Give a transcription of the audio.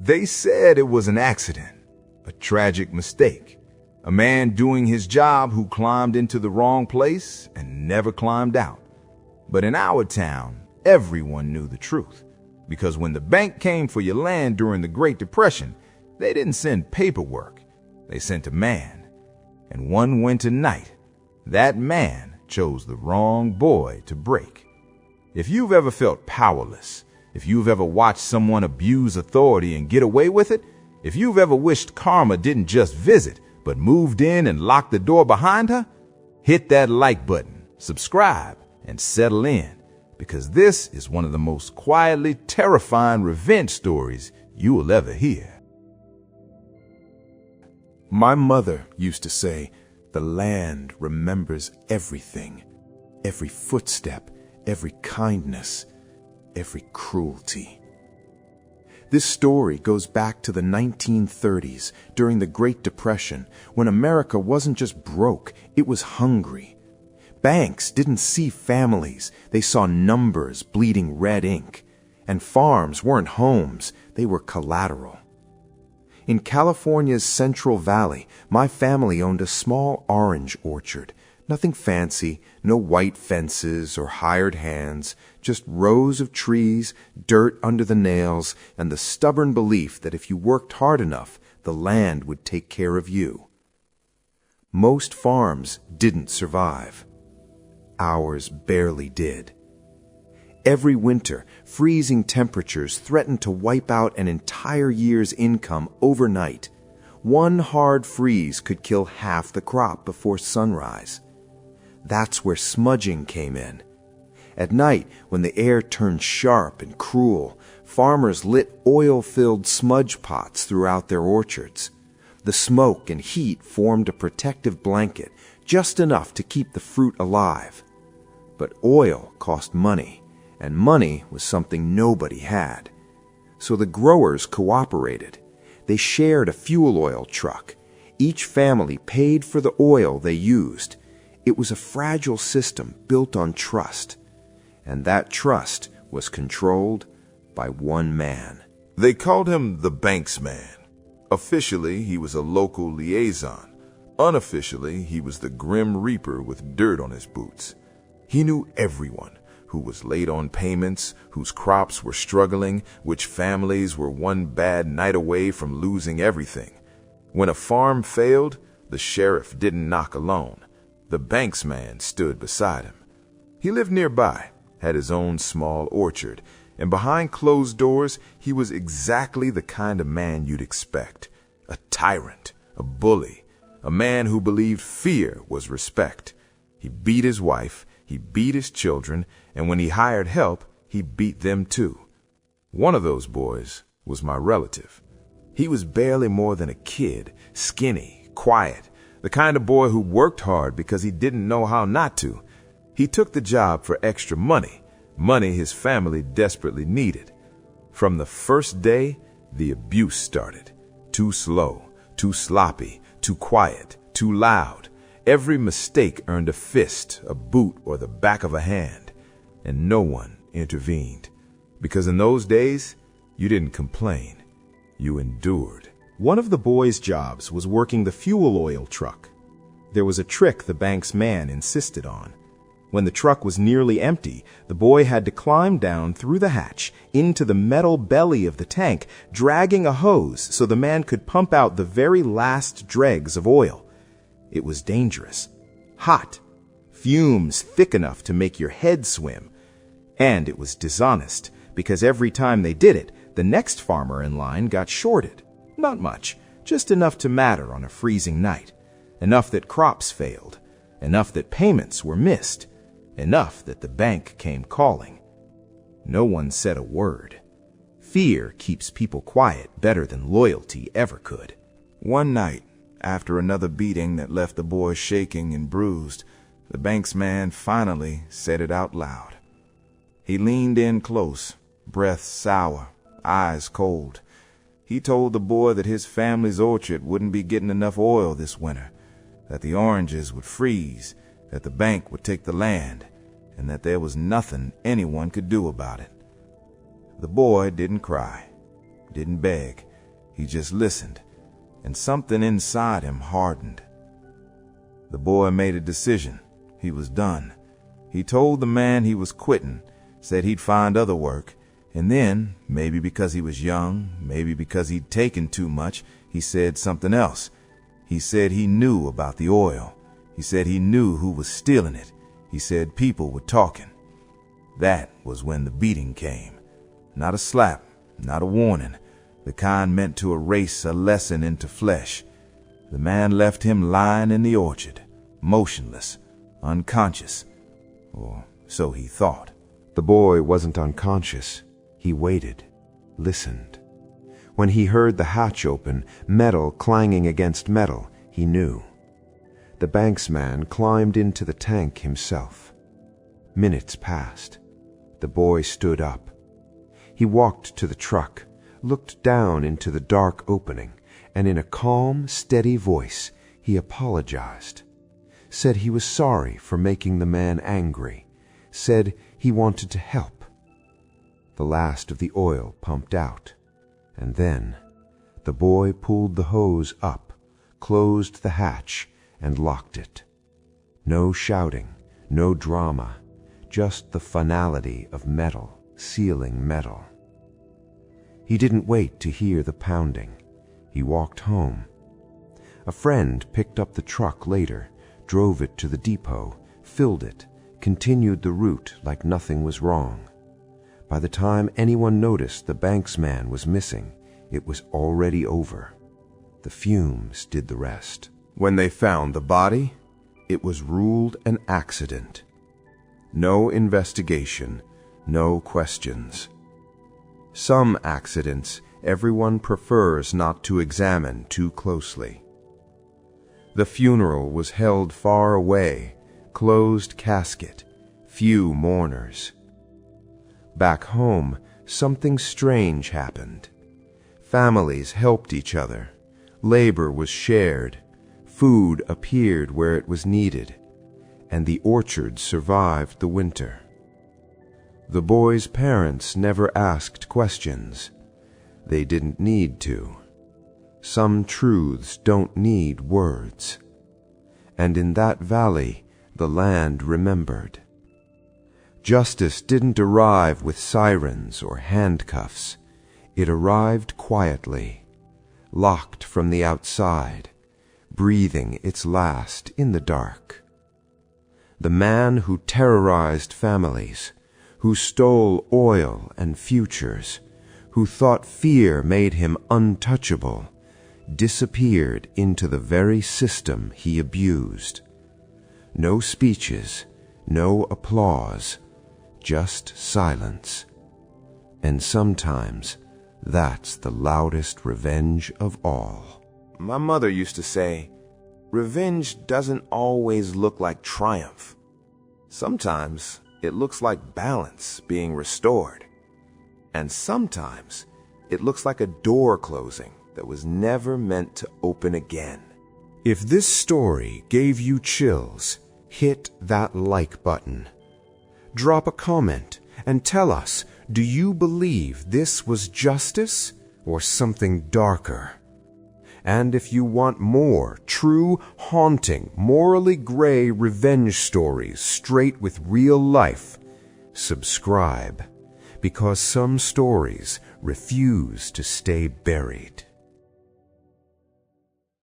They said it was an accident, a tragic mistake, a man doing his job who climbed into the wrong place and never climbed out. But in our town, everyone knew the truth, because when the bank came for your land during the Great Depression, they didn't send paperwork, they sent a man. And one winter night, that man chose the wrong boy to break. If you've ever felt powerless, if you've ever watched someone abuse authority and get away with it, if you've ever wished karma didn't just visit, but moved in and locked the door behind her, hit that like button, subscribe, and settle in, because this is one of the most quietly terrifying revenge stories you will ever hear. My mother used to say, the land remembers everything, every footstep, every kindness, every cruelty. This story goes back to the 1930s, during the Great Depression, when America wasn't just broke, it was hungry. Banks didn't see families, they saw numbers bleeding red ink. And farms weren't homes, they were collateral. In California's Central Valley, my family owned a small orange orchard. Nothing fancy, no white fences or hired hands, just rows of trees, dirt under the nails, and the stubborn belief that if you worked hard enough, the land would take care of you. Most farms didn't survive. Ours barely did. Every winter, freezing temperatures threatened to wipe out an entire year's income overnight. One hard freeze could kill half the crop before sunrise. That's where smudging came in. At night, when the air turned sharp and cruel, farmers lit oil-filled smudge pots throughout their orchards. The smoke and heat formed a protective blanket, just enough to keep the fruit alive. But oil cost money, and money was something nobody had. So the growers cooperated. They shared a fuel oil truck. Each family paid for the oil they used. It was a fragile system built on trust. And that trust was controlled by one man. They called him the banksman. Officially, he was a local liaison. Unofficially, he was the grim reaper with dirt on his boots. He knew everyone, who was late on payments, whose crops were struggling, which families were one bad night away from losing everything. When a farm failed, the sheriff didn't knock alone. The banksman stood beside him. He lived nearby, had his own small orchard, and behind closed doors, he was exactly the kind of man you'd expect. A tyrant, a bully, a man who believed fear was respect. He beat his wife, he beat his children, and when he hired help, he beat them too. One of those boys was my relative. He was barely more than a kid, skinny, quiet, the kind of boy who worked hard because he didn't know how not to. He took the job for extra money, money his family desperately needed. From the first day, the abuse started. Too slow, too sloppy, too quiet, too loud. Every mistake earned a fist, a boot, or the back of a hand, and no one intervened. Because in those days, you didn't complain, you endured. One of the boys' jobs was working the fuel oil truck. There was a trick the bank's man insisted on. When the truck was nearly empty, the boy had to climb down through the hatch into the metal belly of the tank, dragging a hose so the man could pump out the very last dregs of oil. It was dangerous, hot, fumes thick enough to make your head swim. And it was dishonest, because every time they did it, the next farmer in line got shorted. Not much, just enough to matter on a freezing night. Enough that crops failed. Enough that payments were missed. Enough that the bank came calling. No one said a word. Fear keeps people quiet better than loyalty ever could. One night, after another beating that left the boy shaking and bruised, the banksman finally said it out loud. He leaned in close, breath sour, eyes cold. He told the boy that his family's orchard wouldn't be getting enough oil this winter, that the oranges would freeze, that the bank would take the land, and that there was nothing anyone could do about it. The boy didn't cry, didn't beg, He just listened, and something inside him hardened. The boy made a decision. He was done. He told the man he was quitting, said he'd find other work, and then, maybe because he was young, maybe because he'd taken too much, he said something else. He said he knew about the oil. He said he knew who was stealing it. He said people were talking. That was when the beating came. Not a slap, not a warning, the kind meant to erase a lesson into flesh. The man left him lying in the orchard, motionless, unconscious, or so he thought. The boy wasn't unconscious. He waited, listened. When he heard the hatch open, metal clanging against metal, he knew. The banksman climbed into the tank himself. Minutes passed. The boy stood up. He walked to the truck, looked down into the dark opening, and in a calm, steady voice, he apologized. Said he was sorry for making the man angry. Said he wanted to help. The last of the oil pumped out, and then the boy pulled the hose up, closed the hatch, and locked it. No shouting, no drama, just the finality of metal sealing metal. He didn't wait to hear the pounding. He walked home. A friend picked up the truck later, drove it to the depot, filled it, continued the route like nothing was wrong. By the time anyone noticed the banksman was missing, it was already over. The fumes did the rest. When they found the body, it was ruled an accident. No investigation, no questions. Some accidents everyone prefers not to examine too closely. The funeral was held far away, closed casket, few mourners. Back home, something strange happened. Families helped each other. Labor was shared. Food appeared where it was needed. And the orchard survived the winter. The boy's parents never asked questions. They didn't need to. Some truths don't need words. And in that valley, the land remembered. Justice didn't arrive with sirens or handcuffs. It arrived quietly, locked from the outside, breathing its last in the dark. The man who terrorized families, who stole oil and futures, who thought fear made him untouchable, disappeared into the very system he abused. No speeches, no applause, just silence. And sometimes that's the loudest revenge of all. My mother used to say, revenge doesn't always look like triumph. Sometimes it looks like balance being restored. And sometimes it looks like a door closing that was never meant to open again. If this story gave you chills, hit that like button. Drop a comment and tell us, do you believe this was justice or something darker? And if you want more true, haunting, morally gray revenge stories straight with real life, subscribe, because some stories refuse to stay buried.